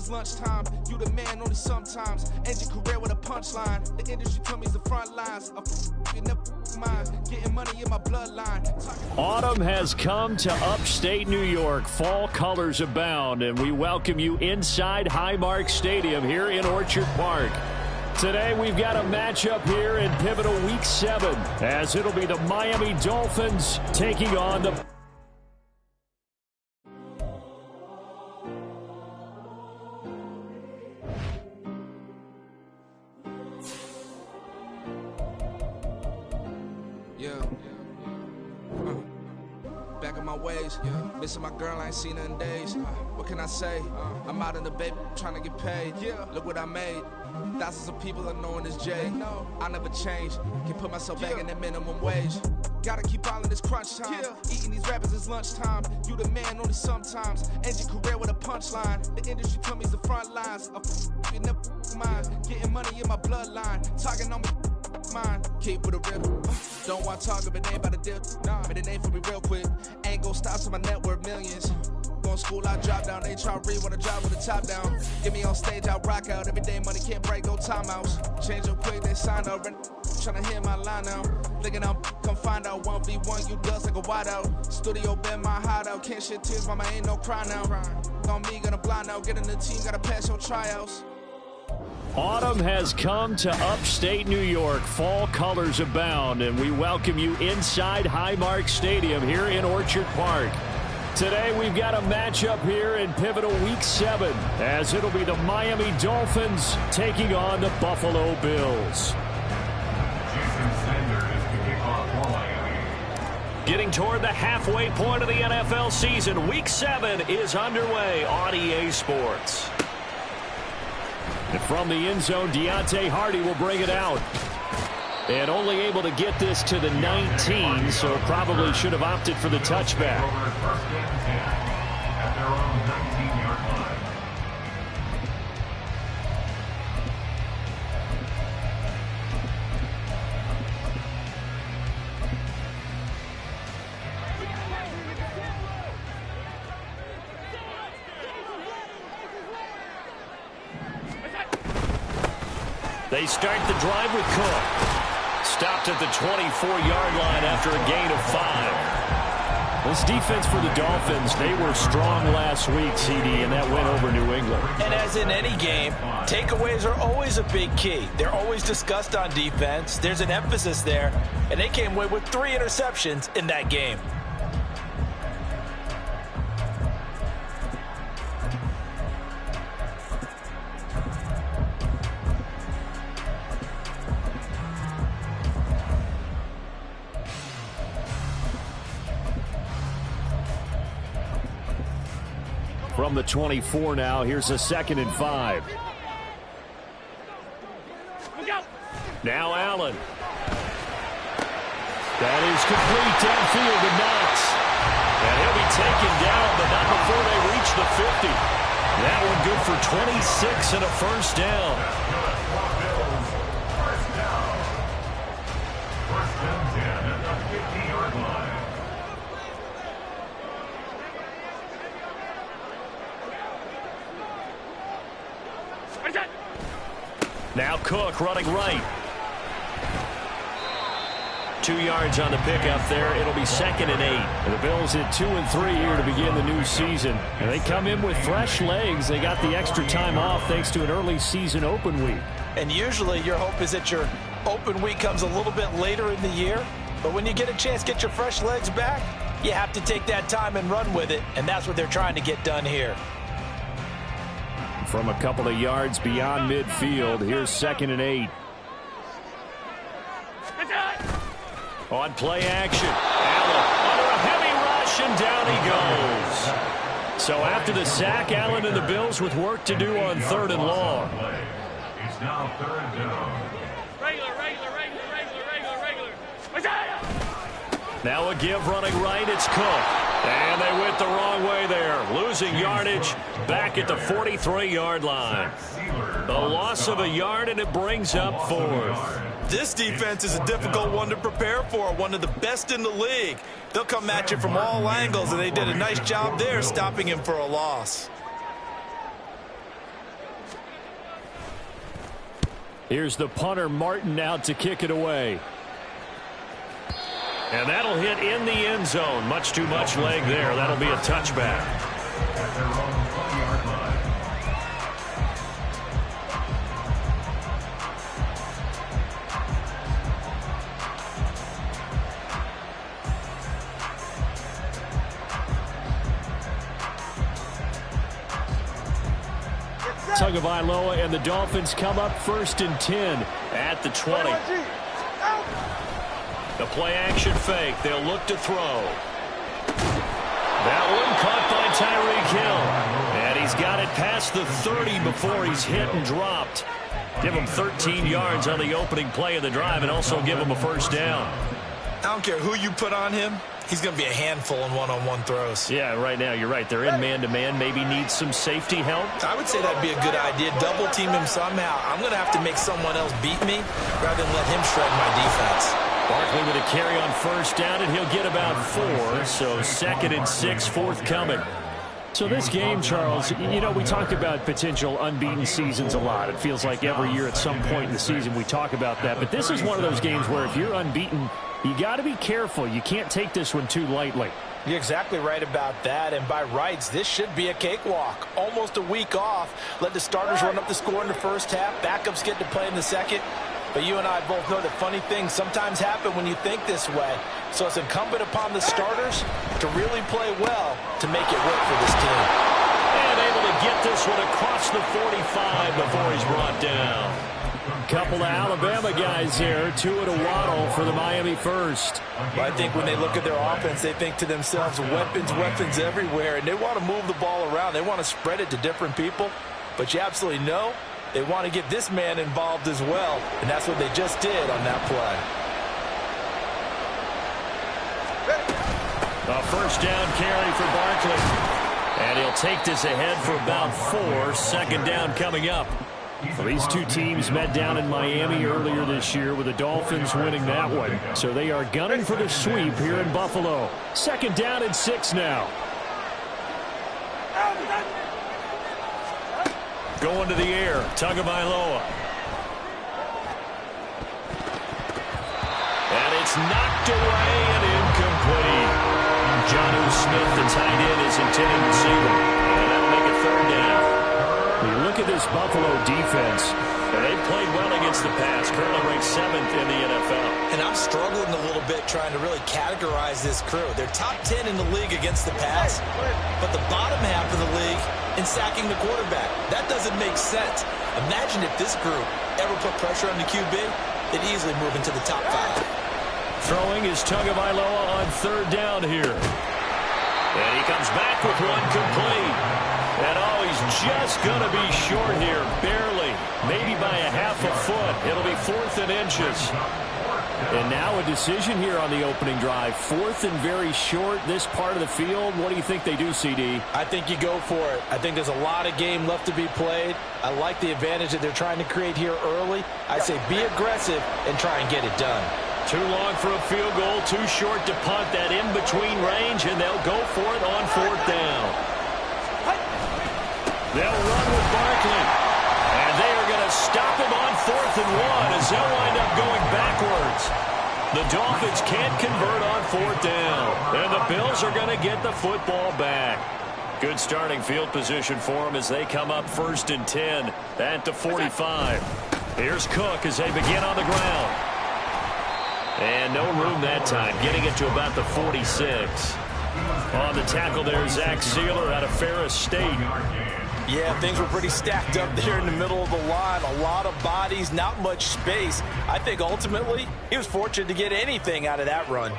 it's lunchtime. You the man only sometimes. End your career with a punchline. The industry told me it's the front lines. You never mind. Getting money in my bloodline. Autumn has come to upstate New York. Fall colors abound, and we welcome you inside Highmark Stadium here in Orchard Park. Today we've got a matchup here in pivotal Week 7, as it'll be the Miami Dolphins taking on the... Back in my ways, missing my girl, I ain't seen her in days. What can I say? I'm out in the baby, trying to get paid. Look what I made. Thousands of people are knowing this Jay. I never change. Can put myself back in that minimum wage. Gotta keep all in this crunch time. Eating these rappers is lunchtime. You the man only sometimes. End your career with a punchline. The industry told me it's the front lines. You never mind. Getting money in my bloodline. Talking on me. Mine, keep with a rip. Don't want to talk if it ain't about a dip. But it ain't for me real quick. Ain't gon' stop till my net worth millions. Going school, I drop down. They try to read when I drive with the top down. Get me on stage, I rock out. Every day money can't break, go timeouts. Change up quick, they sign up. Tryna hear my line now. Thinking I'm come find out 1v1, you dust like a wideout. Studio been my hideout. Can't shed tears, mama ain't no cry now. On me, gonna blind out. Get in the team, gotta pass your tryouts. Autumn has come to upstate New York. Fall colors abound, and we welcome you inside Highmark Stadium here in Orchard Park. Today we've got a matchup here in pivotal Week 7, as it'll be the Miami Dolphins taking on the Buffalo Bills. Getting toward the halfway point of the NFL season, Week 7 is underway on EA Sports. And from the end zone, Deontay Hardy will bring it out. And only able to get this to the 19, so probably should have opted for the touchback. They start the drive with Cook. Stopped at the 24-yard line after a gain of 5. This defense for the Dolphins, they were strong last week, CD, and that went over New England. And as in any game, takeaways are always a big key. They're always discussed on defense. There's an emphasis there, and they came away with 3 interceptions in that game. From the 24 now, here's a 2nd and 5. Now Allen. That is complete downfield to Knox. And he'll be taken down, but not before they reach the 50. That one good for 26 and a first down. First and 10 at the 50-yard line. Now Cook running right. 2 yards on the pickup there. It'll be 2nd and 8. And the Bills at 2 and 3 here to begin the new season. And they come in with fresh legs. They got the extra time off thanks to an early season open week. And usually your hope is that your open week comes a little bit later in the year. But when you get a chance to get your fresh legs back, you have to take that time and run with it. And that's what they're trying to get done here. From a couple of yards beyond midfield, here's 2nd and 8. On play action, Allen under a heavy rush, and down he goes. So after the sack, Allen and the Bills with work to do on 3rd and long. It's now 3rd down. Regular. Now a give running right, it's Cook. And they went the wrong way there, losing yardage back at the 43-yard line. A loss of a yard, and it brings up 4th. This defense is a difficult one to prepare for, one of the best in the league. They'll come at you from all angles, and they did a nice job there stopping him for a loss. Here's the punter, Martin, out to kick it away. And that'll hit in the end zone. Much too much leg there. That'll be a touchback. At their own 20-yard line. Tfgl and the Dolphins come up 1st and 10 at the 20. The play action fake. They'll look to throw. That one caught by Tyreek Hill. And he's got it past the 30 before he's hit and dropped. Give him 13 yards on the opening play of the drive and also give him a first down. I don't care who you put on him. He's going to be a handful in one-on-one throws. Yeah, right now, you're right. They're in man-to-man. Maybe needs some safety help. I would say that'd be a good idea. Double team him somehow. I'm going to have to make someone else beat me rather than let him shred my defense. Barkley with a carry on first down, and he'll get about 4. So 2nd and 6 forthcoming. So this game, Charles, you know, we talk about potential unbeaten seasons a lot. It feels like every year at some point in the season we talk about that. But this is one of those games where if you're unbeaten, you got to be careful. You can't take this one too lightly. You're exactly right about that. And by rights, this should be a cakewalk. Almost a week off. Let the starters run up the score in the first half. Backups get to play in the second. But you and I both know that funny things sometimes happen when you think this way. So it's incumbent upon the starters to really play well to make it work for this team. And able to get this one across the 45 before he's brought down. Couple of Alabama guys here. Tua to Waddle for the Miami first. Well, I think when they look at their offense, they think to themselves, weapons, weapons everywhere. And they want to move the ball around. They want to spread it to different people. But you absolutely know they want to get this man involved as well. And that's what they just did on that play. A first down carry for Barkley. And he'll take this ahead for about 4. 2nd down coming up. Well, these two teams met down in Miami earlier this year with the Dolphins winning that one. So they are gunning for the sweep here in Buffalo. 2nd down and 6 now. Going to the air. Tfgl. And it's knocked away and incomplete. Jonnu Smith, the tight end, is intended receiver. And that'll make it 3rd down. When you look at this Buffalo defense, and they've played well against the pass, currently ranked 7th in the NFL. And I'm struggling a little bit trying to really categorize this crew. They're top 10 in the league against the pass, but the bottom half of the league in sacking the quarterback. That doesn't make sense. Imagine if this group ever put pressure on the QB, they'd easily move into the top 5. Throwing is Tfgl on 3rd down here. And he comes back with one complete. And oh, he's just going to be short here, barely, maybe by a half a foot. It'll be 4th and inches. And now a decision here on the opening drive. 4th and very short, this part of the field. What do you think they do, CD? I think you go for it. I think there's a lot of game left to be played. I like the advantage that they're trying to create here early. I say be aggressive and try and get it done. Too long for a field goal, too short to punt. That in-between range, and they'll go for it on 4th down. They'll run with Barkley. And they are going to stop him on 4th and 1 as they'll wind up going backwards. The Dolphins can't convert on 4th down. And the Bills are going to get the football back. Good starting field position for them as they come up 1st and 10 at the 45. Here's Cook as they begin on the ground. And no room that time, getting it to about the 46. On the tackle there, Zach Sealer out of Ferris State. Yeah, things were pretty stacked up there in the middle of the line. A lot of bodies, not much space. I think ultimately he was fortunate to get anything out of that run.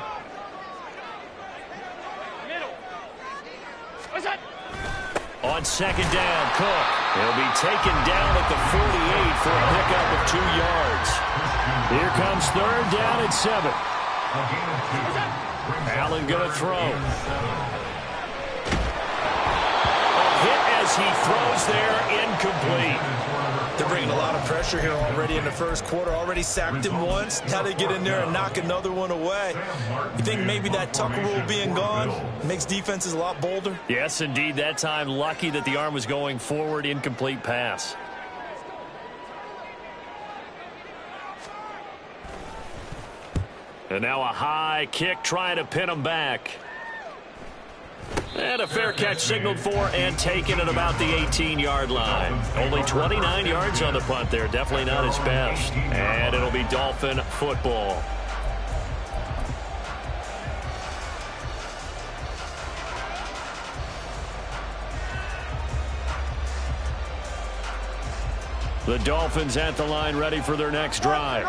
On 2nd down, Cook. He'll be taken down at the 48 for a pickup of 2 yards. Here comes 3rd down and 7. Allen going to throw. Hit as he throws there, incomplete. They're bringing a lot of pressure here already in the first quarter. Already sacked him once. Now they get in there and knock another one away. You think maybe that Tucker rule being gone makes defenses a lot bolder? Yes, indeed. That time, lucky that the arm was going forward. Incomplete pass. And now a high kick trying to pin him back. And a fair catch signaled for and taken at about the 18-yard line. Only 29 yards on the punt there. Definitely not his best. And it'll be Dolphin football. The Dolphins at the line, ready for their next drive.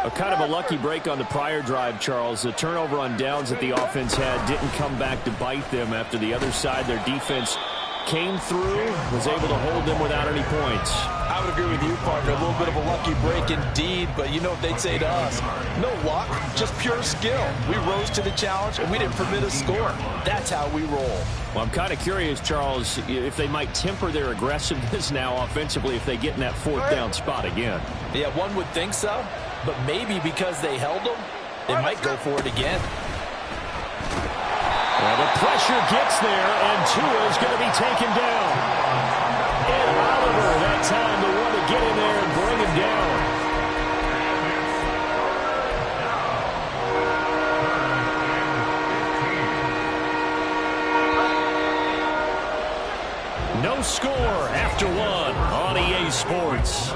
A kind of a lucky break on the prior drive, Charles. The turnover on downs that the offense had didn't come back to bite them after the other side. Their defense came through, was able to hold them without any points. I would agree with you, partner. A little bit of a lucky break indeed, but you know what they'd say to us? No luck, just pure skill. We rose to the challenge, and we didn't permit a score. That's how we roll. Well, I'm kind of curious, Charles, if they might temper their aggressiveness now offensively if they get in that fourth down spot again. Yeah, one would think so, but maybe because they held them, they might go for it again. Well, the pressure gets there, and Tua is going to be taken down. And Oliver, that time, the one to get in there and bring him down. No score after one on EA Sports.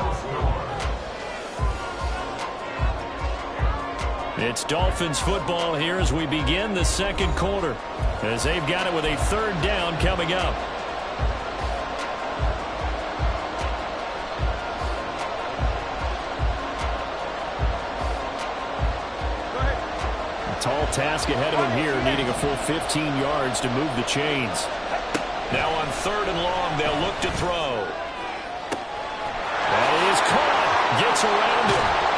It's Dolphins football here as we begin the second quarter, as they've got it with a third down coming up. A tall task ahead of him here, needing a full 15 yards to move the chains. Now on third and long, they'll look to throw. That is caught. Gets around him.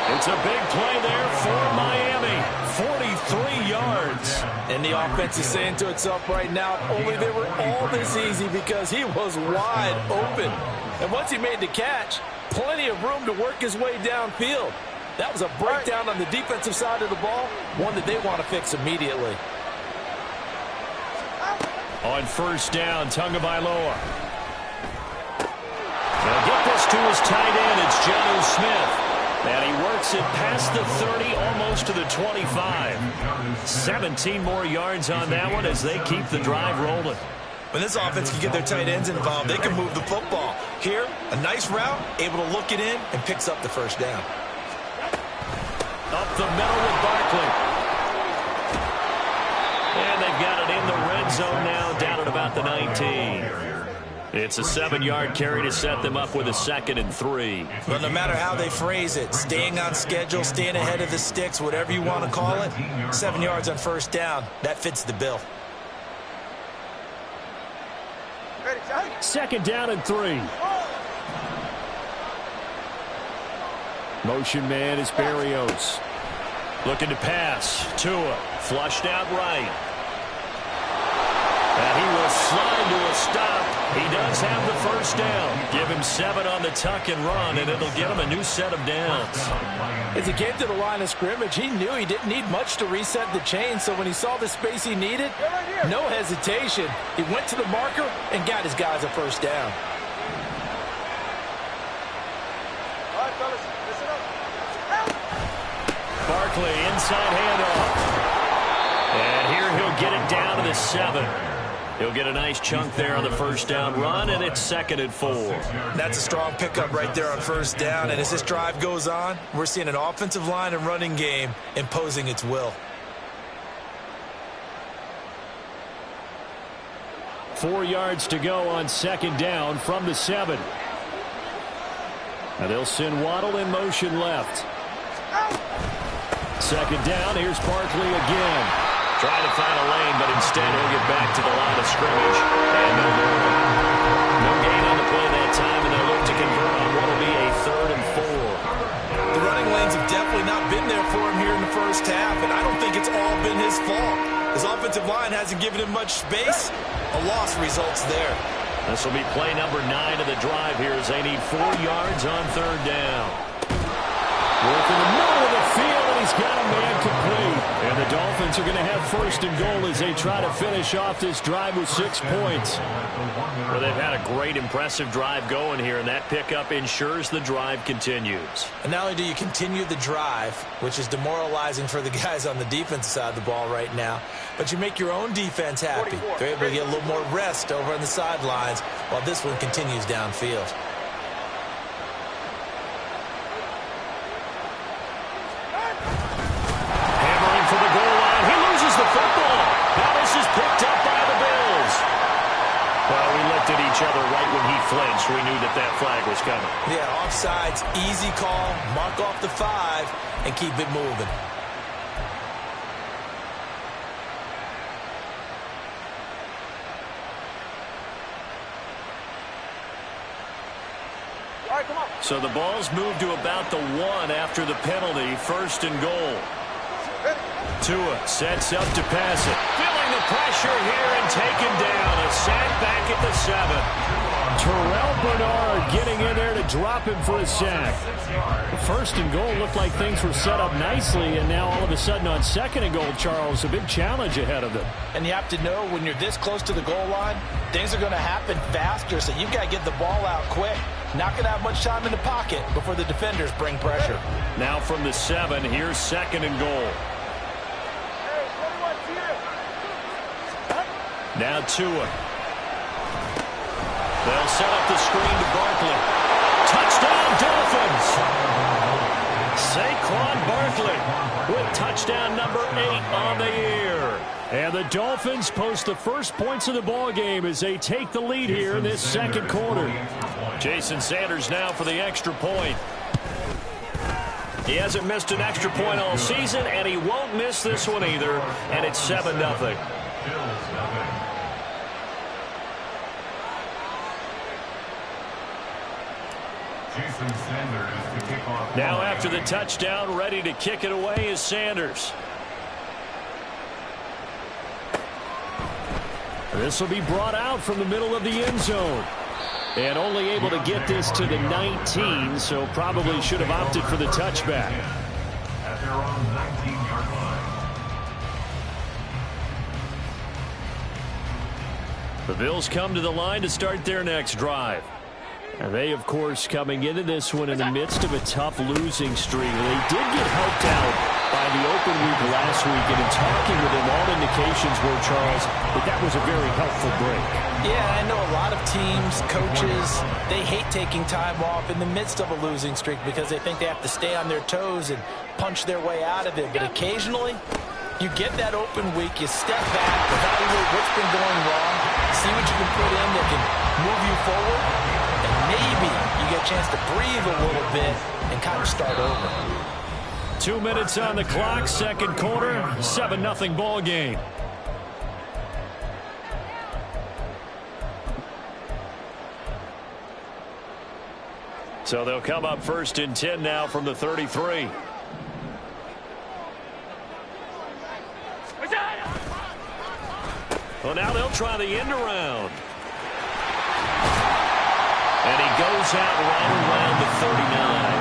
It's a big play there for Miami. 43 yards. And the offense is saying to itself right now, only they were all this easy because he was wide open. And once he made the catch, plenty of room to work his way downfield. That was a breakdown on the defensive side of the ball, one that they want to fix immediately. On first down, Tagovailoa. They'll get this to his tight end. It's Jonnu Smith. And he works it past the 30, almost to the 25. 17 more yards on that one as they keep the drive rolling. When this offense can get their tight ends involved, they can move the football. Here, a nice route, able to look it in, and picks up the first down. Up the middle with Barkley. And they've got it in the red zone now, down at about the 19. It's a 7-yard carry to set them up with a 2nd and 3. But no matter how they phrase it, staying on schedule, staying ahead of the sticks, whatever you want to call it, 7 yards on first down, that fits the bill. 2nd down and 3. Motion man is Berrios. Looking to pass. Tua flushed out right. And he will slide to a stop. He does have the first down. Give him 7 on the tuck and run, and it'll get him a new set of downs. As he came to the line of scrimmage, he knew he didn't need much to reset the chain, so when he saw the space he needed, no hesitation. He went to the marker and got his guys a first down. All right, fellas, listen up. Barkley, inside handoff. And here he'll get it down to the 7. He'll get a nice chunk there on the first down run, and it's 2nd and 4. That's a strong pickup right there on first down, and as this drive goes on, we're seeing an offensive line and running game imposing its will. 4 yards to go on 2nd down from the 7. And they'll send Waddle in motion left. 2nd down, here's Barkley again. Trying to find a lane, but instead he'll get back to the line of scrimmage. And no gain on the play that time, and they'll look to convert on what will be a 3rd and 4. The running lanes have definitely not been there for him here in the first half, and I don't think it's all been his fault. His offensive line hasn't given him much space. A loss results there. This will be play number 9 of the drive here as they need 4 yards on 3rd down. Work in the middle of the field, and he's got a man complete. And the Dolphins are going to have first and goal as they try to finish off this drive with 6 points. Well, they've had a great, impressive drive going here, and that pickup ensures the drive continues. And not only do you continue the drive, which is demoralizing for the guys on the defensive side of the ball right now, but you make your own defense happy. They're able to get a little more rest over on the sidelines while this one continues downfield. Hammering for the goal line. He loses the football. Now this is picked up by the Bills. Well, we looked at each other right when he flinched. We knew that that flag was coming. Yeah, offsides, easy call, mark off the 5, and keep it moving. All right, come on. So the ball's moved to about the 1 after the penalty. First and goal. Tua sets up to pass it. Feeling the pressure here and taken down. A sack back at the 7. Terrell Bernard getting in there to drop him for a sack. The first and goal looked like things were set up nicely, and now all of a sudden on second and goal, Charles, a big challenge ahead of them. And you have to know when you're this close to the goal line, things are going to happen faster, so you've got to get the ball out quick. Not going to have much time in the pocket before the defenders bring pressure. Now from the 7, here's second and goal. Now Tua. They'll set up the screen to Barkley. Touchdown, Dolphins! Saquon Barkley with touchdown number 8 on the year. And the Dolphins post the first points of the ball game as they take the lead here in this second quarter. Jason Sanders now for the extra point. He hasn't missed an extra point all season, and he won't miss this one either. And it's 7-0. Now after the touchdown, ready to kick it away is Sanders. This will be brought out from the middle of the end zone. And only able to get this to the 19, so probably should have opted for the touchback. At their own 19-yard line. The Bills come to the line to start their next drive. And they, of course, coming into this one in the midst of a tough losing streak. They did get helped out by the open week last week, and in talking with him, all indications were, Charles, that was a very helpful break. Yeah, I know a lot of teams, coaches, they hate taking time off in the midst of a losing streak because they think they have to stay on their toes and punch their way out of it. But occasionally, you get that open week, you step back, evaluate what's been going wrong, see what you can put in that can move you forward, and maybe you get a chance to breathe a little bit and kind of start over. 2 minutes on the clock, second quarter, 7-0 ball game. So they'll come up first and 10 now from the 33. Well, now they'll try the end around. And he goes out right around the 39.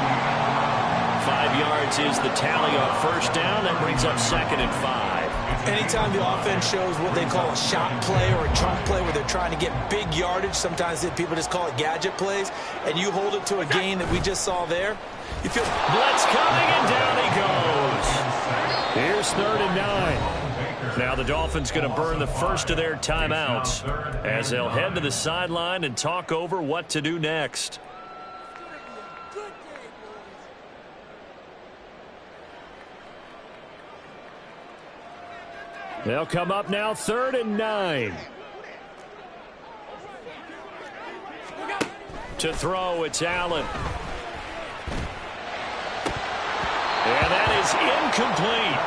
5 yards is the tally on first down. That brings up second and 5. Anytime the offense shows what they call a shot play or a chunk play where they're trying to get big yardage, sometimes people just call it gadget plays, and you hold it to a gain that we just saw there, you feel blitz coming, and down he goes. Here's third and 9. Now the Dolphins going to burn the first of their timeouts as they'll head to the sideline and talk over what to do next. They'll come up now, third and 9. To throw, it's Allen. And that is incomplete.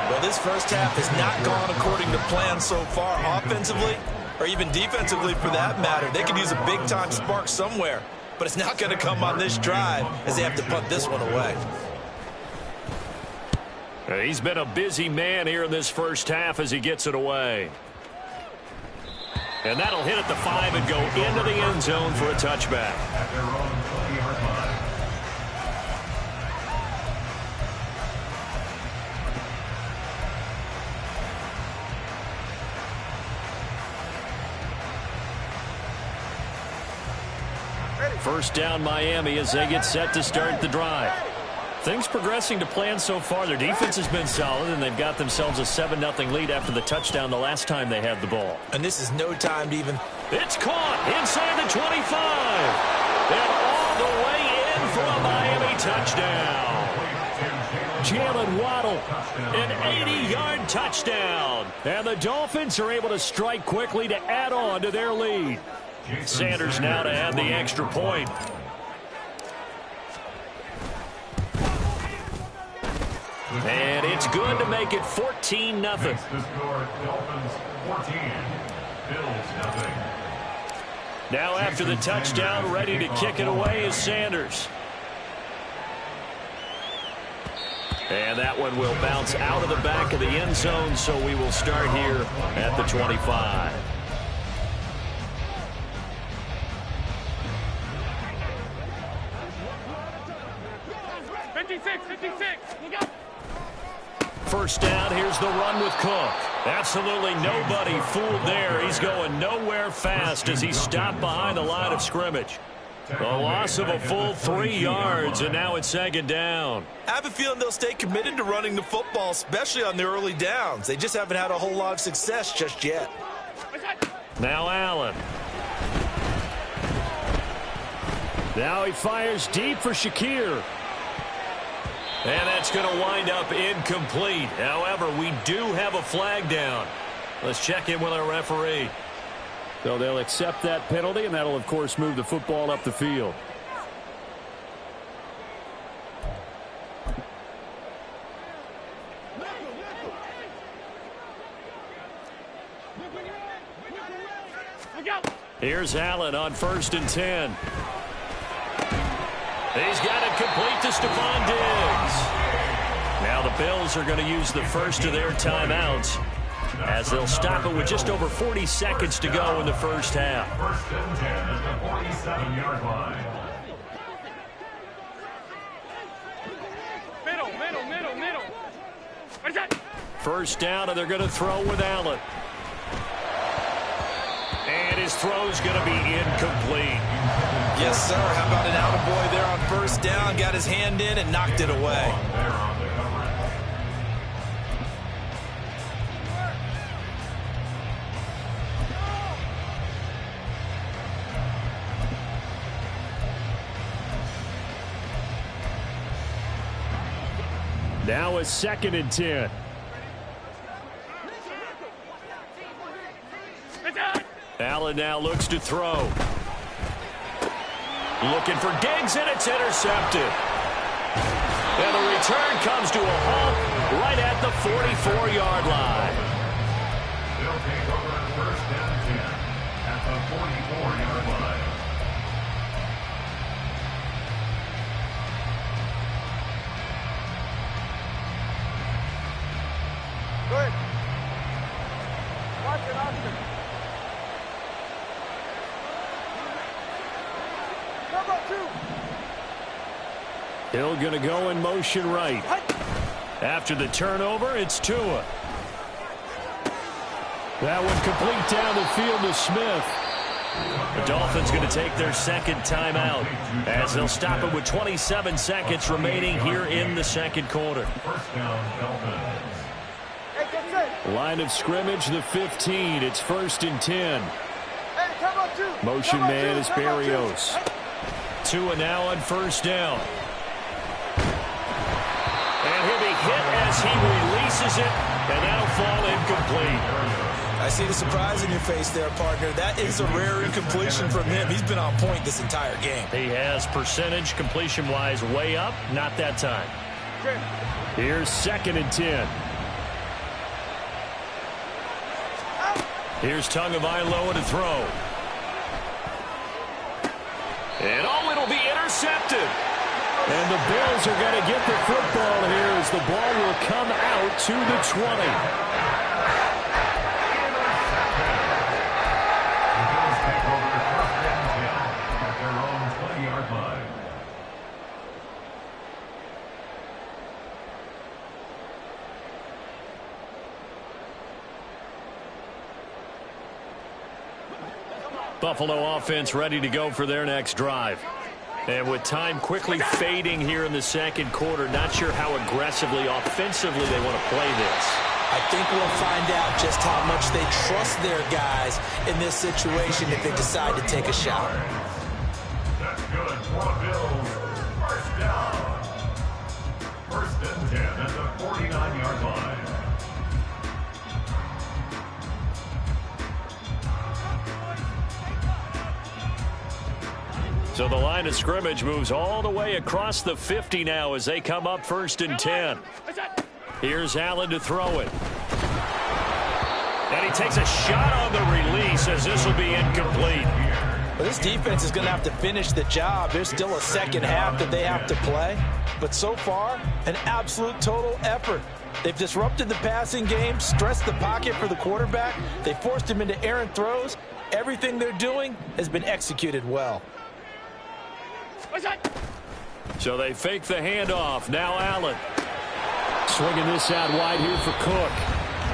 Well, this first half has not gone according to plan so far offensively or even defensively for that matter. They could use a big-time spark somewhere, but it's not going to come on this drive as they have to punt this one away. He's been a busy man here in this first half as he gets it away. And that'll hit at the 5 and go into the end zone for a touchback. At their own 20-yard line. First down Miami as they get set to start the drive. Things progressing to plan so far. Their defense has been solid, and they've got themselves a 7-0 lead after the touchdown the last time they had the ball. And this is no time to even... It's caught inside the 25. And all the way in for a Miami touchdown. Jalen Waddle, an 80-yard touchdown. And the Dolphins are able to strike quickly to add on to their lead. Sanders now to add the extra point. And it's good to make it 14-0. Next to score, Dolphins 14, Bills 0. Now after the touchdown, ready to kick it away is Sanders. And that one will bounce out of the back of the end zone, so we will start here at the 25. First down, here's the run with Cook. Absolutely nobody fooled there. He's going nowhere fast as he's stopped behind the line of scrimmage. A loss of a full 3 yards, and now it's second down. I have a feeling they'll stay committed to running the football, especially on the early downs. They just haven't had a whole lot of success just yet. Now Allen. Now he fires deep for Shakir. And that's going to wind up incomplete. However, we do have a flag down. Let's check in with our referee. So they'll accept that penalty, and that'll, of course, move the football up the field. Here's Allen on 1st and 10. He's got it complete to Stephon Diggs. Now the Bills are going to use the first of their timeouts as they'll stop it with just over 40 seconds to go in the first half. 1st and 10 at the 47-yard line. Middle. First down, and they're going to throw with Allen. And his throw's going to be incomplete. Yes, sir. How about an attaboy there on 1st down? Got his hand in and knocked it away. Now it's 2nd and 10. Allen now looks to throw. Looking for Diggs, and it's intercepted. And the return comes to a halt right at the 44-yard line. They'll take over 1st and 10 at the 44-yard line. Good. Watch it, Oscar. Hill going to go in motion right. After the turnover, it's Tua. That one complete down the field to Smith. The Dolphins going to take their second timeout as they'll stop it with 27 seconds remaining here in the second quarter. First down, Dolphins. Line of scrimmage, the 15. It's 1st and 10. Motion man is Berrios. Tua now on 1st down. And he'll be hit as he releases it, and that'll fall incomplete. I see the surprise in your face there, partner. That is a rare incompletion from him. He's been on point this entire game. He has percentage completion-wise way up, not that time. Here's 2nd and 10. Here's Tagovailoa to throw. And it'll be intercepted. And the Bills are going to get the football here as the ball will come out to the 20. Take over 1st and 10 at their own 20-yard line. Buffalo offense ready to go for their next drive. And with time quickly fading here in the second quarter, not sure how aggressively, offensively they want to play this. I think we'll find out just how much they trust their guys in this situation if they decide to take a shot. That's good for the Bills. First down. First and 10 at the 49-yard line. So the line of scrimmage moves all the way across the 50 now as they come up first and 10. Here's Allen to throw it. And he takes a shot on the release as this will be incomplete. Well, this defense is going to have to finish the job. There's still a second half that they have to play. But so far, an absolute total effort. They've disrupted the passing game, stressed the pocket for the quarterback. They forced him into errant throws. Everything they're doing has been executed well. So they fake the handoff. Now Allen. Swinging this out wide here for Cook.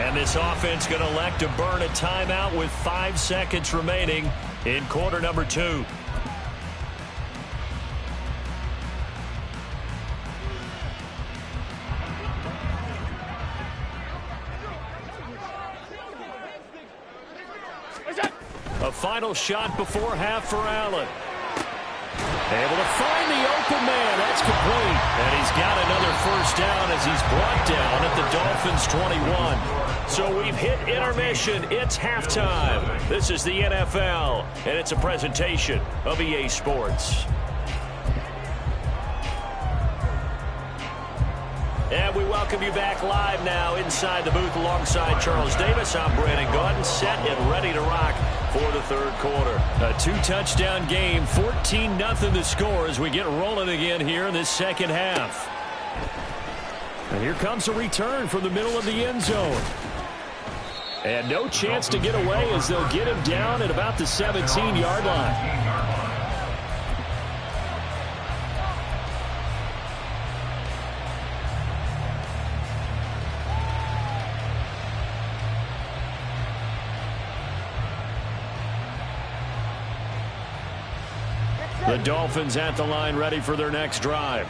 And this offense going to elect to burn a timeout with 5 seconds remaining in quarter number 2. A final shot before half for Allen. Able to find the open man. That's complete. And he's got another first down as he's brought down at the Dolphins' 21. So we've hit intermission. It's halftime. This is the NFL, and it's a presentation of EA Sports. And we welcome you back live now inside the booth alongside Charles Davis. I'm Brandon Gordon, set and ready to rock for the third quarter. A 2-touchdown game, 14-0 the score as we get rolling again here in this second half. And here comes a return from the middle of the end zone. And no chance to get away as they'll get him down at about the 17-yard line. The Dolphins at the line ready for their next drive.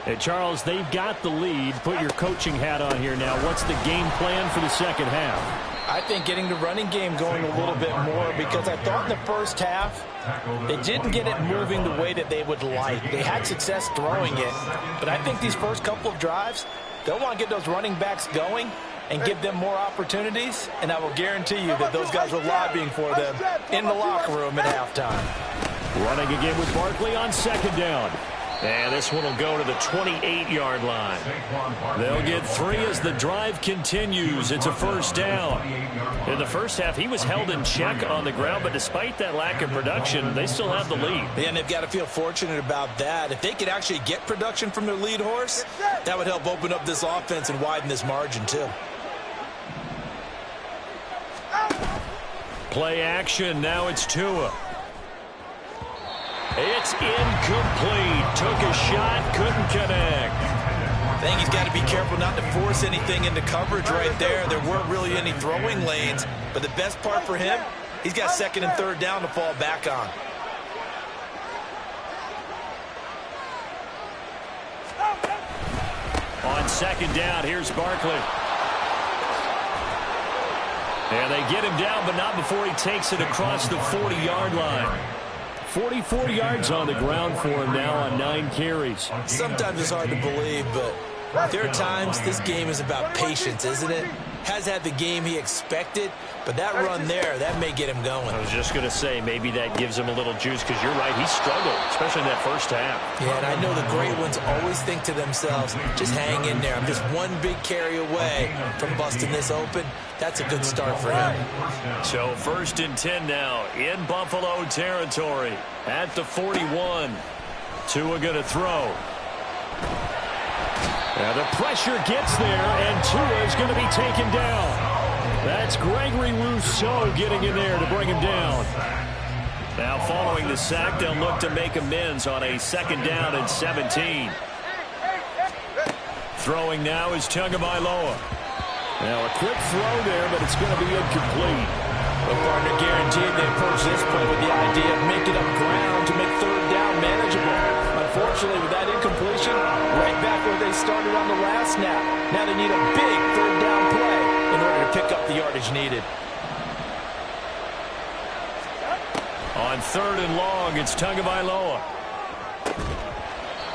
Hey, Charles, they've got the lead. Put your coaching hat on here now. What's the game plan for the second half? I think getting the running game going a little bit more because I thought in the first half they didn't get it moving the way that they would like. They had success throwing it, but I think these first couple of drives, they'll want to get those running backs going and give them more opportunities, and I will guarantee you that those guys are lobbying for them in the locker room at halftime. Running again with Barkley on second down. And this one will go to the 28-yard line. They'll get 3 as the drive continues. It's a first down. In the first half, he was held in check on the ground, but despite that lack of production, they still have the lead. Yeah, and they've got to feel fortunate about that. If they could actually get production from their lead horse, that would help open up this offense and widen this margin, too. Play action. Now it's Tua. It's incomplete. Took a shot, couldn't connect. I think he's got to be careful not to force anything into coverage right there. There weren't really any throwing lanes, but the best part for him, he's got second and third down to fall back on. On second down, here's Barkley. And they get him down, but not before he takes it across the 40-yard line. 44 yards on the ground for him now on 9 carries. Sometimes it's hard to believe, but there are times this game is about patience, isn't it? Has had the game he expected, but that run there, that may get him going. I was just going to say, maybe that gives him a little juice, because you're right, he struggled, especially in that first half. Yeah, and I know the great ones always think to themselves, just hang in there. I'm just one big carry away from busting this open. That's a good start for him. So first and 10 now in Buffalo territory at the 41. Tua going to throw. Now the pressure gets there, and Tua is going to be taken down. That's Gregory Rousseau getting in there to bring him down. Now following the sack, they'll look to make amends on a second down and 17. Throwing now is Tagovailoa. Now a quick throw there, but it's going to be incomplete. Well, partner, guaranteed they approach this play with the idea of making up ground to make third down manageable. Unfortunately, with that incompletion, right back where they started on the last snap. Now they need a big third down play in order to pick up the yardage needed. On 3rd and long, it's Tfgl.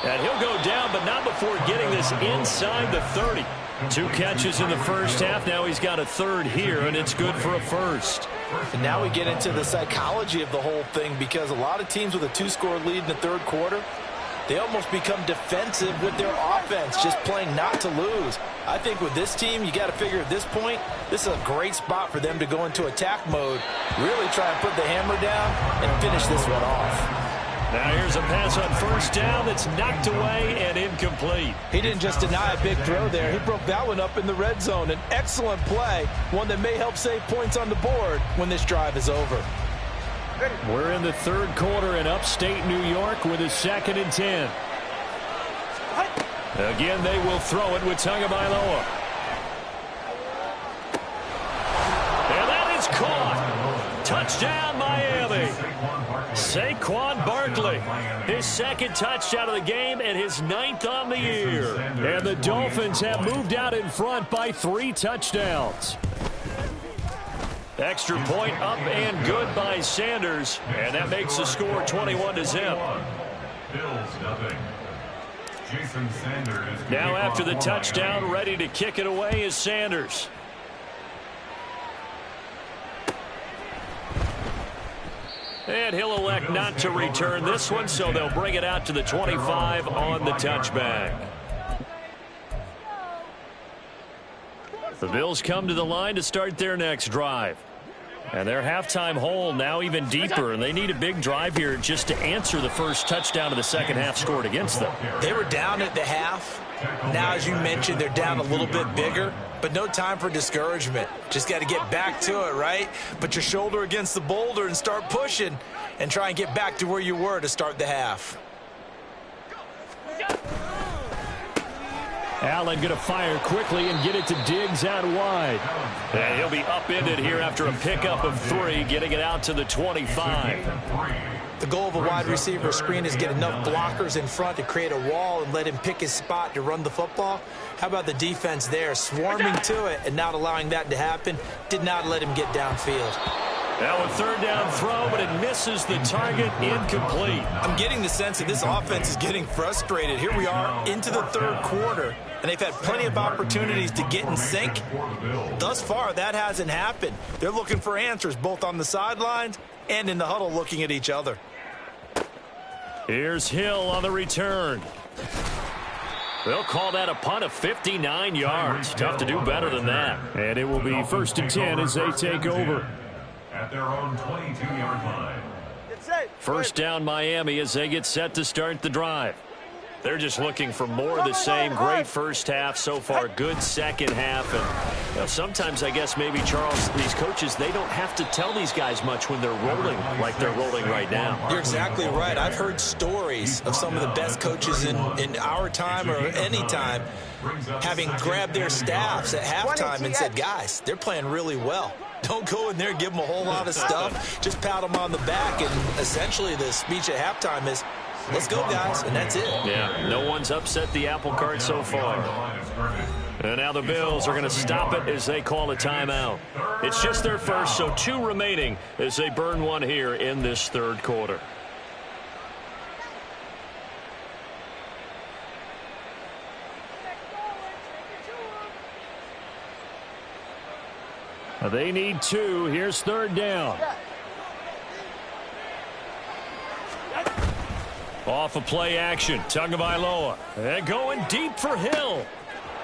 And he'll go down, but not before getting this inside the 30. 2 catches in the first half. Now he's got a 3rd here, and it's good for a 1st. And now we get into the psychology of the whole thing, because a lot of teams with a 2-score lead in the 3rd quarter, they almost become defensive with their offense, just playing not to lose. I think with this team, you got to figure at this point, this is a great spot for them to go into attack mode, really try and put the hammer down and finish this one off. Now here's a pass on 1st down that's knocked away and incomplete. He didn't just deny a big throw there. He broke that one up in the red zone. An excellent play, one that may help save points on the board when this drive is over. We're in the 3rd quarter in upstate New York with a 2nd and 10. Again, they will throw it with Tfgl. And that is caught. Touchdown, Miami. Saquon Barkley, his 2nd touchdown of the game and his 9th on the year. And the Dolphins have moved out in front by 3 touchdowns. Extra point up and good by Sanders, and that makes the score 21-0. Now after the touchdown, ready to kick it away is Sanders. And he'll elect not to return this one, so they'll bring it out to the 25 on the touchback. The Bills come to the line to start their next drive. And their halftime hole now even deeper, and they need a big drive here just to answer the first touchdown of the second half scored against them. They were down at the half. Now, as you mentioned, they're down a little bit bigger, but no time for discouragement. Just got to get back to it, right? Put your shoulder against the boulder and start pushing and try and get back to where you were to start the half. Allen going to fire quickly and get it to Diggs out wide. And he'll be upended here after a pickup of 3, getting it out to the 25. The goal of a wide receiver screen is get enough blockers in front to create a wall and let him pick his spot to run the football. How about the defense there, swarming to it and not allowing that to happen? Did not let him get downfield. Now a third down throw, but it misses the target, incomplete. I'm getting the sense that this offense is getting frustrated. Here we are into the 3rd quarter, and they've had plenty of opportunities to get in sync. Thus far, that hasn't happened. They're looking for answers both on the sidelines and in the huddle looking at each other. Here's Hill on the return. They'll call that a punt of 59 yards. Tough to do better than that. And it will be 1st and 10 as they take over. At their own 22-yard line. First down Miami as they get set to start the drive. They're just looking for more of the same. Great first half so far. Good second half. And sometimes I guess maybe, Charles, these coaches, they don't have to tell these guys much when they're rolling like they're rolling right now. You're exactly right. I've heard stories of some of the best coaches in our time or any time having grabbed their staffs at halftime and said, guys, they're playing really well. Don't go in there and give them a whole lot of stuff. Just pat them on the back. And essentially the speech at halftime is, let's go, guys, and that's it. Yeah, no one's upset the apple cart so far. And now the Bills are going to stop it as they call a timeout. It's just their first, so 2 remaining as they burn one here in this 3rd quarter. They need 2. Here's 3rd down. Off of play action, Tfgl. And going deep for Hill.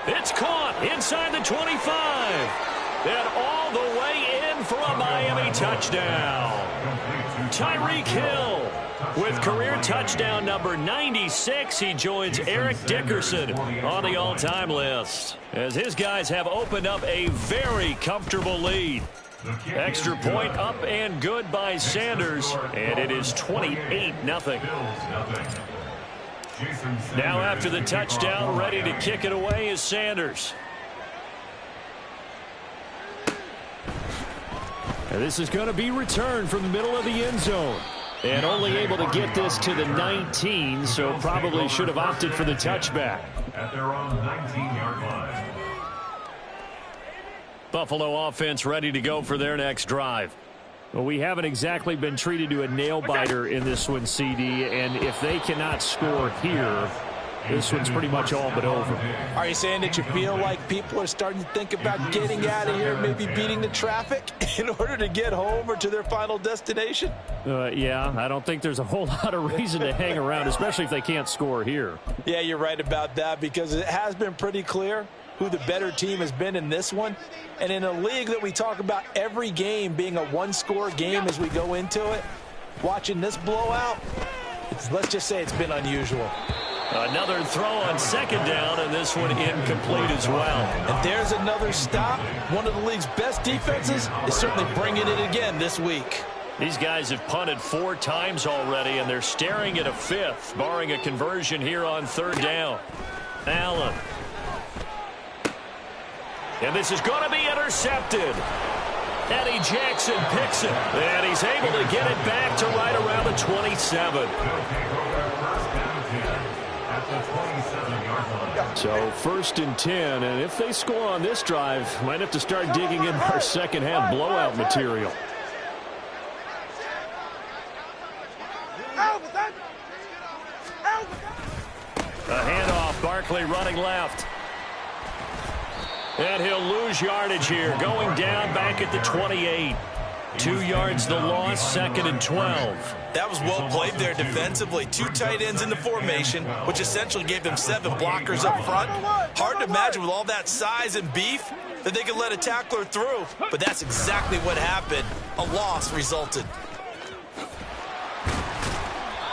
It's caught inside the 25. And all the way in for a Miami touchdown. Tyreek Hill with career touchdown number 96. He joins Eric Dickerson on the all-time list, as his guys have opened up a very comfortable lead. Extra point up and good by Sanders, and it is 28-0. Now after the touchdown, ready to kick it away is Sanders. And this is going to be returned from the middle of the end zone. And only able to get this to the 19, so probably should have opted for the touchback. At their own 19-yard line. Buffalo offense ready to go for their next drive. Well, we haven't exactly been treated to a nail-biter in this one, CD, and if they cannot score here, this one's pretty much all but over. Are you saying that you feel like people are starting to think about getting out of here, maybe beating the traffic in order to get home or to their final destination? Yeah, I don't think there's a whole lot of reason to hang around, especially if they can't score here. Yeah, you're right about that, because it has been pretty clear who the better team has been in this one. And in a league that we talk about every game being a one-score game as we go into it, watching this blowout, let's just say it's been unusual. Another throw on second down, and this one incomplete as well. And there's another stop. One of the league's best defenses is certainly bringing it again this week. These guys have punted 4 times already, and they're staring at a 5th, barring a conversion here on third down. Allen. And this is going to be intercepted. Eddie Jackson picks it, and he's able to get it back to right around the 27. So 1st and 10, and if they score on this drive, might have to start digging in our second half blowout material. A handoff, Barkley running left. And he'll lose yardage here, going down back at the 28. 2 yards the loss, 2nd and 12. That was well played there defensively. 2 tight ends in the formation, which essentially gave them 7 blockers up front. Hard to imagine with all that size and beef that they could let a tackler through, but that's exactly what happened. A loss resulted.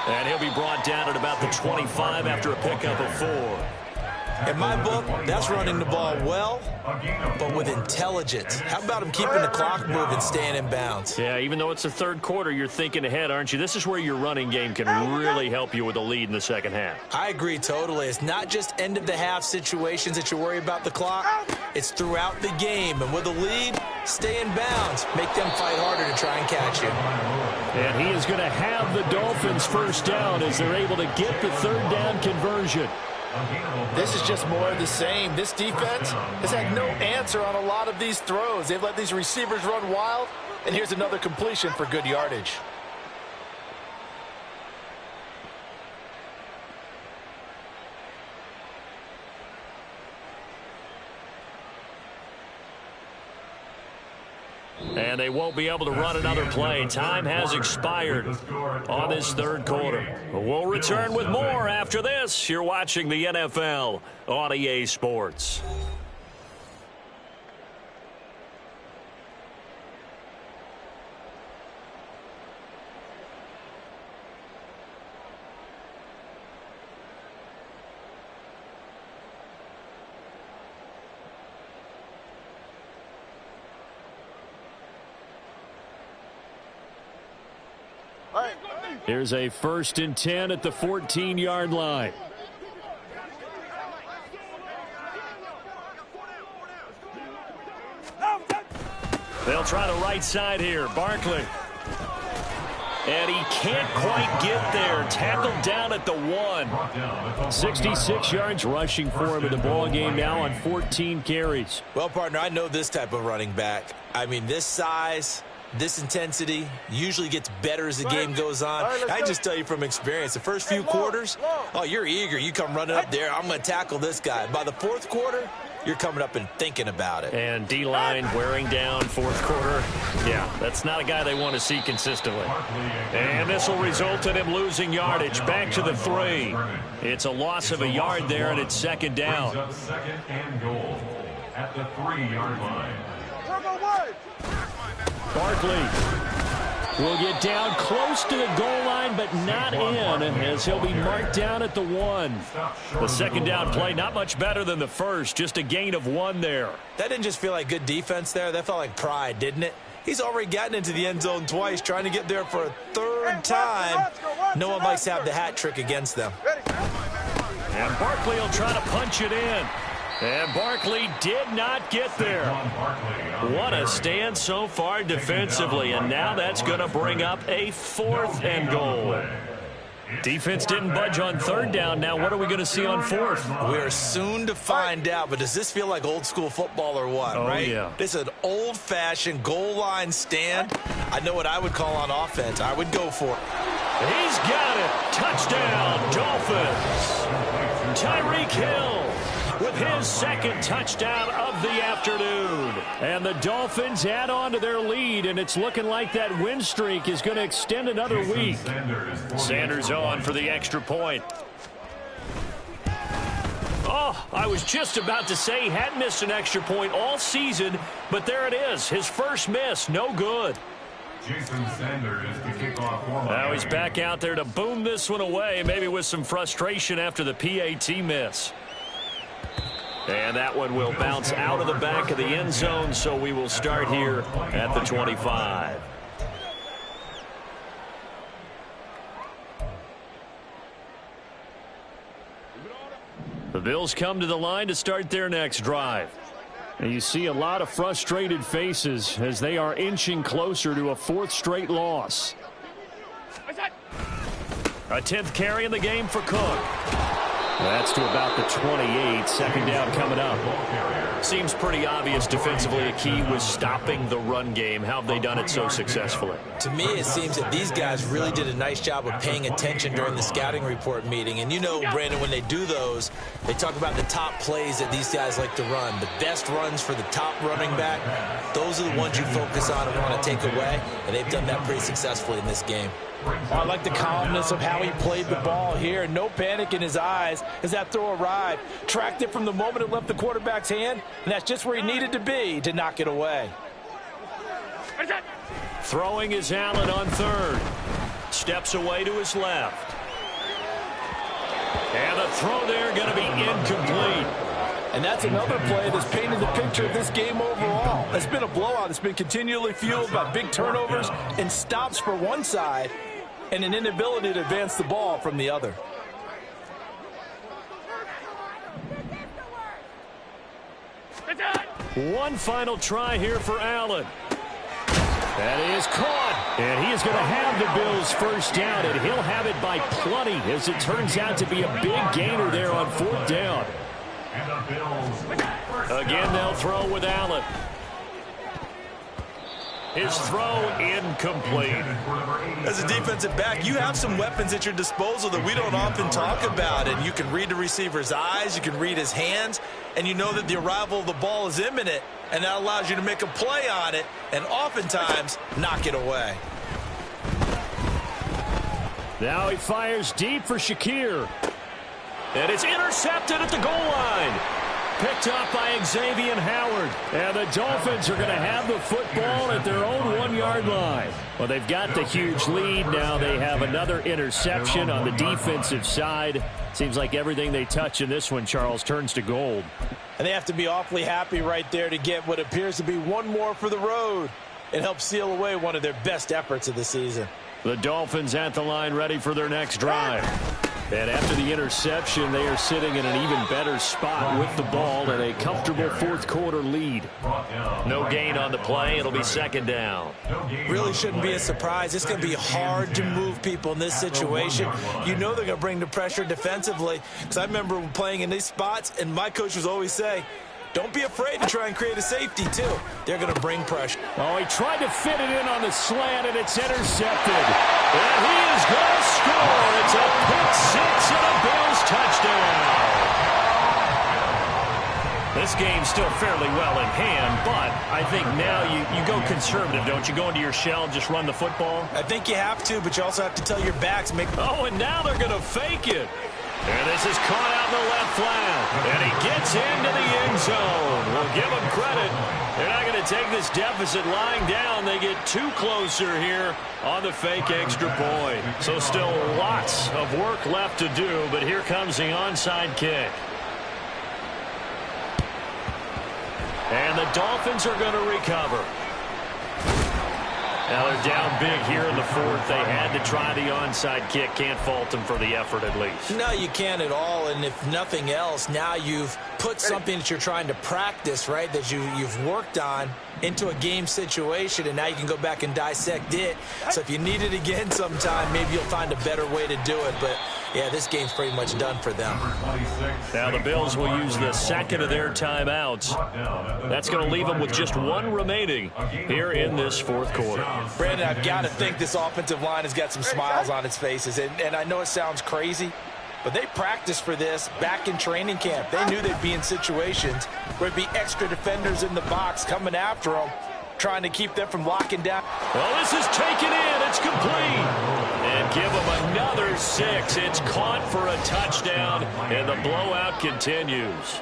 And he'll be brought down at about the 25 after a pickup of 4. In my book, that's running the ball well, but with intelligence. How about him keeping the clock moving, staying in bounds? Yeah, even though it's the third quarter, you're thinking ahead, aren't you? This is where your running game can really help you with a lead in the second half. I agree totally. It's not just end-of-the-half situations that you worry about the clock. It's throughout the game. And with a lead, stay in bounds. Make them fight harder to try and catch you. And he is going to have the Dolphins first down as they're able to get the third down conversion. This is just more of the same. This defense has had no answer on a lot of these throws. They've let these receivers run wild, and here's another completion for good yardage. And they won't be able to run another play. Time has expired on this third quarter. We'll return with more after this. You're watching the NFL on EA Sports. Here's a 1st and 10 at the 14-yard line. They'll try the right side here. Barkley. And he can't quite get there. Tackled down at the 1. 66 yards rushing for him in the ball game now on 14 carries. Well, partner, I know this type of running back. I mean, this size, this intensity usually gets better as the game goes on. I just tell you from experience, the first few quarters, oh, you're eager. You come running up there, I'm going to tackle this guy. By the 4th quarter, you're coming up and thinking about it. And D-line wearing down 4th quarter. Yeah, that's not a guy they want to see consistently. And this will result in him losing yardage back to the 3. It's a loss of a yard there, and it's 2nd down. 2nd and goal at the 3-yard line. Barkley will get down close to the goal line, but not in, as he'll be marked down at the 1. The 2nd down play, not much better than the first, just a gain of 1 there. That didn't just feel like good defense there. That felt like pride, didn't it? He's already gotten into the end zone twice, trying to get there for a 3rd time. No one likes to have the hat trick against them. And Barkley will try to punch it in. And Barkley did not get there. What a stand so far defensively, and now that's going to bring up a 4th and goal. Defense didn't budge on 3rd down. Now what are we going to see on 4th? We're soon to find out, but does this feel like old school football or what, right? Yeah. This is an old-fashioned goal line stand. I know what I would call on offense. I would go for it. He's got it. Touchdown, Dolphins. Tyreek Hill with his 2nd touchdown of the afternoon. And the Dolphins add on to their lead, and it's looking like that win streak is going to extend another week. Sanders on for the extra point. Oh, I was just about to say he hadn't missed an extra point all season, but there it is. His first miss, no good. Now he's back out there to boom this one away, maybe with some frustration after the PAT miss. And that one will bounce out of the back of the end zone, so we will start here at the 25. The Bills come to the line to start their next drive. And you see a lot of frustrated faces as they are inching closer to a 4th straight loss. A 10th carry in the game for Cook. That's to about the 28. 2nd down coming up. Seems pretty obvious defensively a key was stopping the run game. How have they done it so successfully? To me, it seems that these guys really did a nice job of paying attention during the scouting report meeting. And you know, Brandon, when they do those, they talk about the top plays that these guys like to run. The best runs for the top running back, those are the ones you focus on and want to take away. And they've done that pretty successfully in this game. I like the calmness of how he played the ball here. No panic in his eyes as that throw arrived. Tracked it from the moment it left the quarterback's hand, and that's just where he needed to be to knock it away. Throwing is Allen on 3rd. Steps away to his left. And the throw there going to be incomplete. And that's another play that's painted the picture of this game overall. It's been a blowout. It's been continually fueled by big turnovers and stops for one side and an inability to advance the ball from the other. One final try here for Allen. That is caught. And he is going to have the Bills' first down, and he'll have it by plenty as it turns out to be a big gainer there on 4th down. Again, they'll throw with Allen. His throw incomplete. As a defensive back, you have some weapons at your disposal that we don't often talk about. And you can read the receiver's eyes, you can read his hands, and you know that the arrival of the ball is imminent, and that allows you to make a play on it and oftentimes knock it away. Now he fires deep for Shakir. And it's intercepted at the goal line. Picked up by Xavier Howard. And the Dolphins are going to have the football at their own 1-yard line. Well, they've got the huge lead. Now they have another interception on the defensive side. Seems like everything they touch in this one, Charles, turns to gold. And they have to be awfully happy right there to get what appears to be one more for the road. It helps seal away one of their best efforts of the season. The Dolphins at the line ready for their next drive. And after the interception, they are sitting in an even better spot with the ball and a comfortable 4th quarter lead. No gain on the play. It'll be 2nd down. Really shouldn't be a surprise. It's going to be hard to move people in this situation. You know they're going to bring the pressure defensively. Because I remember playing in these spots, and my coach was always saying, don't be afraid to try and create a safety, too. They're going to bring pressure. Oh, he tried to fit it in on the slant, and it's intercepted. And he is going to score. It's a pick six and a Bills touchdown. This game's still fairly well in hand, but I think now you go conservative, don't you? Go into your shell and just run the football? I think you have to, but you also have to tell your backs. Oh, and now they're going to fake it. And this is caught out in the left flat. And he gets into the end zone. We'll give him credit. They're not going to take this deficit lying down. They get too closer here on the fake extra point. So still lots of work left to do, but here comes the onside kick. And the Dolphins are going to recover. Now they're down big here in the 4th. They had to try the onside kick. Can't fault them for the effort at least. No, you can't at all. And if nothing else, now you've put something that you're trying to practice, right, that you've worked on into a game situation, and now you can go back and dissect it. So if you need it again sometime, maybe you'll find a better way to do it. But, yeah, this game's pretty much done for them. Now the Bills will use the second of their timeouts. That's going to leave them with just one remaining here in this fourth quarter. Brandon, I've got to think this offensive line has got some smiles on its faces. And I know it sounds crazy, but they practiced for this back in training camp. They knew they'd be in situations where there'd be extra defenders in the box coming after them, trying to keep them from locking down. Well, this is taken in. It's complete. And give them another 6. It's caught for a touchdown, and the blowout continues.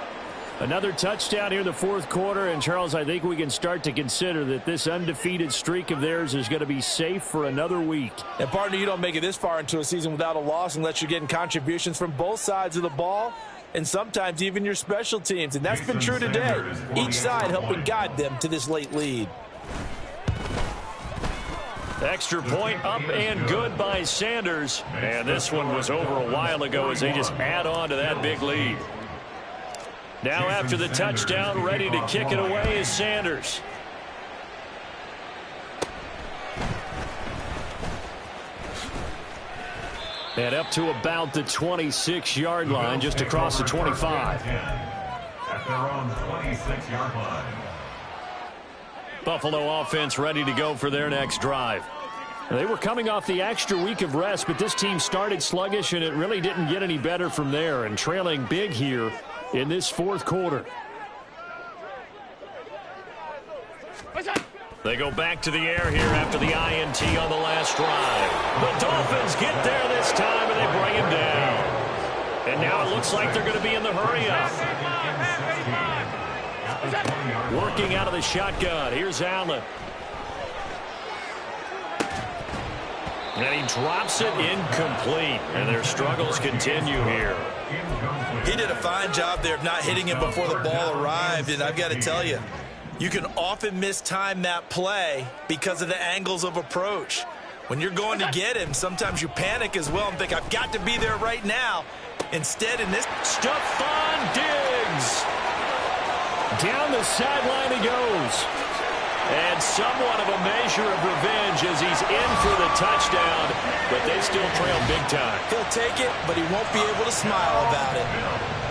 Another touchdown here in the fourth quarter, and Charles, I think we can start to consider that this undefeated streak of theirs is going to be safe for another week. And partner, you don't make it this far into a season without a loss unless you're getting contributions from both sides of the ball, and sometimes even your special teams, and that's been true today. Each side helping guide them to this late lead. Extra point up and good by Sanders, and this one was over a while ago as they just add on to that big lead. Now after the touchdown, ready to kick it away is Sanders. And up to about the 26-yard line, just across the 25. At their own 26-yard line. Buffalo offense ready to go for their next drive. They were coming off the extra week of rest, but this team started sluggish, and it really didn't get any better from there, and trailing big here in this fourth quarter. They go back to the air here after the INT on the last drive. The Dolphins get there this time, and they bring him down. And now it looks like they're going to be in the hurry-up. Working out of the shotgun. Here's Allen. And he drops it incomplete. And their struggles continue here. He did a fine job there of not hitting him before the ball arrived, and I've got to tell you, you can often mistime that play because of the angles of approach. When you're going to get him, sometimes you panic as well and think, I've got to be there right now. Instead, in this... Stephon Diggs. Down the sideline he goes. And somewhat of a measure of revenge as he's in for the touchdown, but they still trail big time. He'll take it, but he won't be able to smile about it.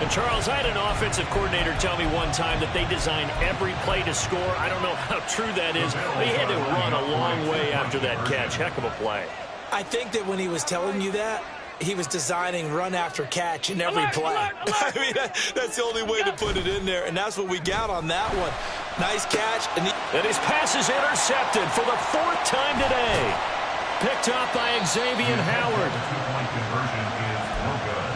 And, Charles, I had an offensive coordinator tell me one time that they design every play to score. I don't know how true that is, but he had to run a long way after that catch. Heck of a play. I think that when he was telling you that, he was designing run after catch in every play. I mean, that's the only way to put it in there, and that's what we got on that one. Nice catch. And his pass is intercepted for the 4th time today. Picked off by Xavier Howard. Two-point conversion is no good.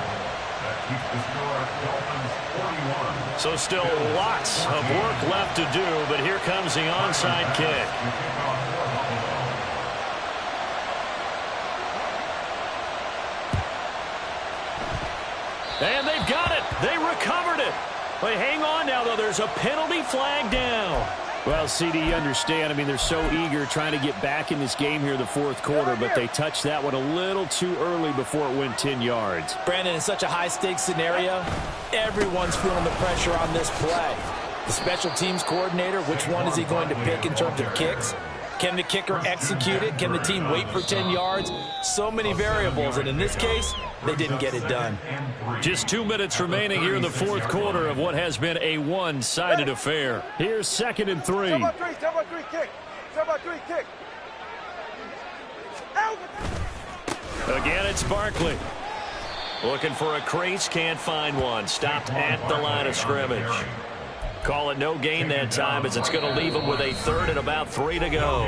That keeps the score at Dolphins 41. So still lots of work left to do, but here comes the onside kick. And they've got it. They recovered it. But hang on now, though. There's a penalty flag down. Well, CD, you understand. I mean, they're so eager trying to get back in this game here in the fourth quarter, but they touched that one a little too early before it went 10 yards. Brandon, in such a high-stakes scenario, everyone's feeling the pressure on this play. The special teams coordinator, which one is he going to pick in terms of kicks? Can the kicker execute it? Can the team wait for 10 yards? So many variables, and in this case, they didn't get it done. Just 2 minutes remaining here in the fourth quarter of what has been a one-sided affair. Here's 2nd and 3. 7-3, kick. 7-3, kick. Again, it's Barkley. Looking for a crease, can't find one. Stopped at the line of scrimmage. Call it no gain that time as it's going to leave them with a 3rd and about 3 to go.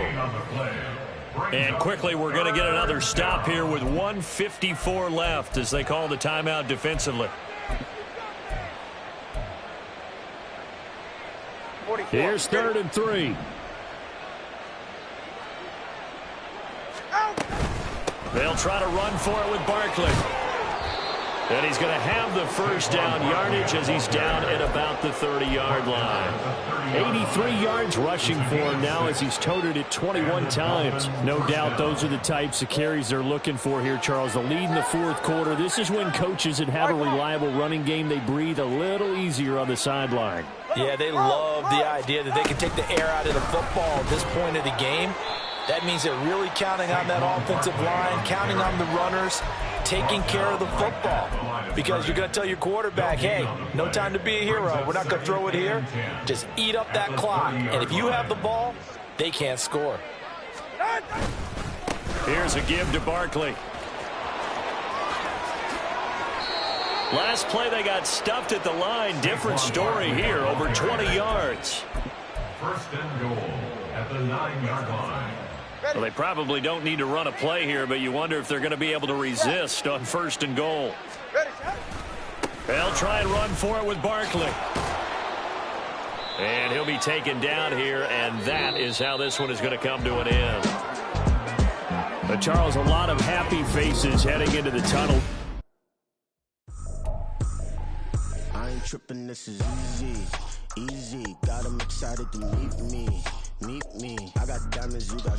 And quickly, we're going to get another stop here with 1:54 left as they call the timeout defensively. Here's 3rd and 3. They'll try to run for it with Barkley. And he's going to have the first down yardage as he's down at about the 30-yard line. 83 yards rushing for him now as he's toted it 21 times. No doubt those are the types of carries they're looking for here, Charles. The lead in the fourth quarter. This is when coaches that have a reliable running game, they breathe a little easier on the sideline. Yeah, they love the idea that they can take the air out of the football at this point of the game. That means they're really counting on that offensive line, counting on the runners, taking care of the football. Because you're going to tell your quarterback, hey, no time to be a hero. We're not going to throw it here. Just eat up that clock. And if you have the ball, they can't score. Here's a give to Barkley. Last play, they got stuffed at the line. Different story here, over 20 yards. First and goal at the 9-yard line. Well, they probably don't need to run a play here, but you wonder if they're going to be able to resist on first and goal. They'll try and run for it with Barkley. And he'll be taken down here, and that is how this one is going to come to an end. But Charles, a lot of happy faces heading into the tunnel. I ain't tripping, this is easy, easy. Got 'em excited to meet me. I got diamonds, you got